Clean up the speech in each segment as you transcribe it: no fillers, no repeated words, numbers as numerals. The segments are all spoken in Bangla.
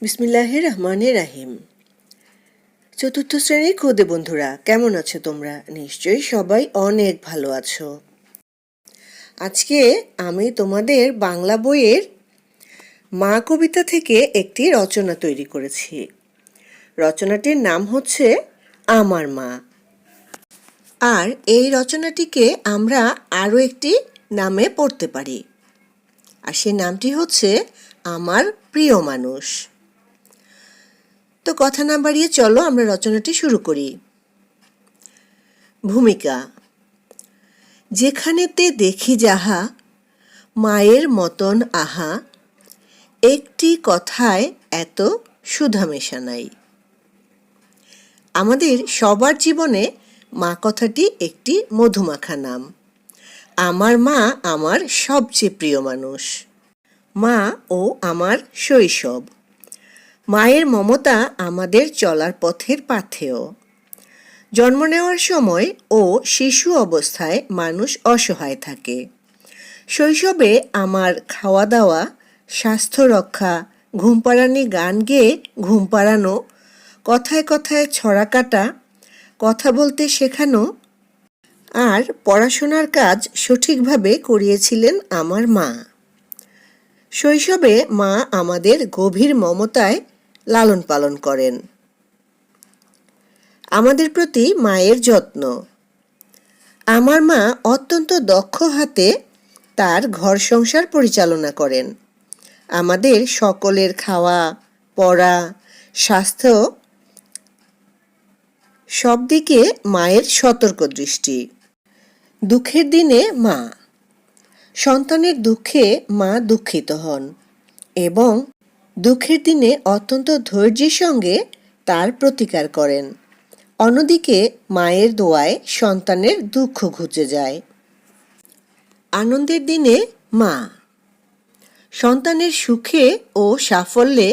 বিসমিল্লাহির রহমানির রাহিম। চতুর্থ শ্রেণীর খুদে বন্ধুরা, কেমন আছো তোমরা? নিশ্চয়ই সবাই অনেক ভালো আছো। আজকে আমি তোমাদের বাংলা বইয়ের মা কবিতা থেকে একটি রচনা তৈরি করেছি। রচনাটির নাম হচ্ছে আমার মা। আর এই রচনাটিকে আমরা আরও একটি নামে পড়তে পারি, আর সেই নামটি হচ্ছে আমার প্রিয় মানুষ। তো কথা না বাড়িয়ে চলো আমরা রচনাটি শুরু করি। ভূমিকা। যেখানেতে দেখি যাহা মায়ের মতন আহা, একটি কথায় এত সুধা মেশা নাই। আমাদের সবার জীবনে মা কথাটি একটি মধুমাখা নাম। আমার মা আমার সবচেয়ে প্রিয় মানুষ। মা ও আমার শৈশব। মায়ের মমতা আমাদের চলার পথের পাথেয়। জন্ম নেওয়ার সময় ও শিশু অবস্থায় মানুষ অসহায় থাকে। শৈশবে আমার খাওয়া দাওয়া, স্বাস্থ্য রক্ষা, ঘুম পাড়ানি গান গেয়ে ঘুম পাড়ানো, কথায় কথায় ছড়া কাটা, কথা বলতে শেখানো আর পড়াশোনার কাজ সঠিকভাবে করিয়েছিলেন আমার মা। শৈশবে মা আমাদের গভীর মমতায় লালন পালন করেন। আমাদের প্রতি মায়ের যত্ন। আমার মা অত্যন্ত দক্ষ হাতে তার ঘর সংসার পরিচালনা করেন। আমাদের সকলের খাওয়া, পড়া, স্বাস্থ্য সব দিকে মায়ের সতর্ক দৃষ্টি। দুঃখের দিনে মা। সন্তানের দুঃখে মা দুঃখিত হন এবং দুঃখের দিনে অত্যন্ত ধৈর্যের সঙ্গে তার প্রতিকার করেন। অন্যদিকে মায়ের দোয়ায় সন্তানের দুঃখ ঘুচে যায়। আনন্দের দিনে মা। সন্তানের সুখে ও সাফল্যে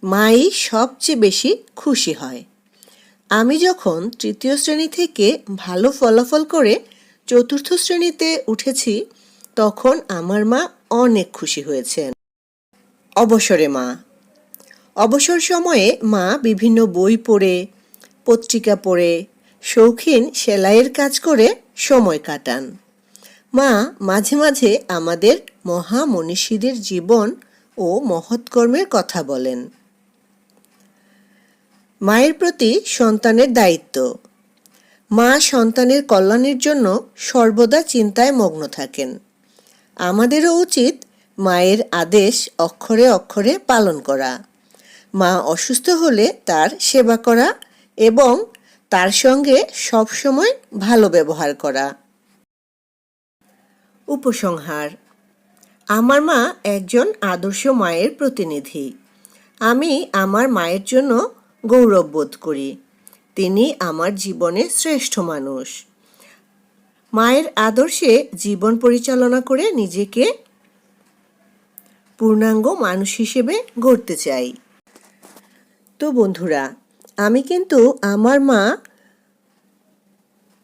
মাই সবচেয়ে বেশি খুশি হয়। আমি যখন তৃতীয় শ্রেণী থেকে ভালো ফলাফল করে চতুর্থ শ্রেণীতে উঠেছি, তখন আমার মা অনেক খুশি হয়েছেন। অবসরে মা। অবসর সময়ে মা বিভিন্ন বই পড়ে, পত্রিকা পড়ে, শৌখিন সেলাইয়ের কাজ করে সময় কাটান। মা মাঝে মাঝে আমাদের মহামনীষীদের জীবন ও মহৎকর্মের কথা বলেন। মায়ের প্রতি সন্তানের দায়িত্ব। মা সন্তানের কল্যাণের জন্য সর্বদা চিন্তায় মগ্ন থাকেন। আমাদেরও উচিত মায়ের আদেশ অক্ষরে অক্ষরে পালন করা। মা অসুস্থ হলে তার সেবা করা এবং তার সঙ্গে সবসময় ভালো ব্যবহার করা। উপসংহার। আমার মা একজন আদর্শ মায়ের প্রতিনিধি। আমি আমার মায়ের জন্য গৌরব বোধ করি। তিনি আমার জীবনের শ্রেষ্ঠ মানুষ। মায়ের আদর্শে জীবন পরিচালনা করে নিজেকে পূর্ণাঙ্গ মানুষ হিসেবে গড়তে চাই। তো বন্ধুরা, আমি কিন্তু আমার মা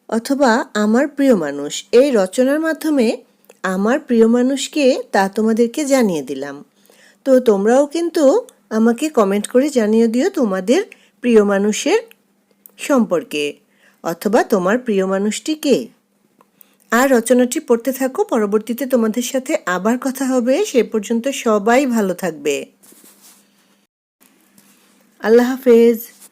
অথবা আমার প্রিয় মানুষ এই রচনার মাধ্যমে আমার প্রিয় মানুষকে তা তোমাদেরকে জানিয়ে দিলাম। তো তোমরাও কিন্তু আমাকে কমেন্ট করে জানিয়ে দিও তোমাদের প্রিয় মানুষের সম্পর্কে, অথবা তোমার প্রিয় মানুষটি কে। আর রচনাটি পড়তে থাকো, পরবর্তীতে তোমাদের সাথে আবার কথা হবে। সে পর্যন্ত সবাই ভালো থাকবে। আল্লাহ হাফেজ।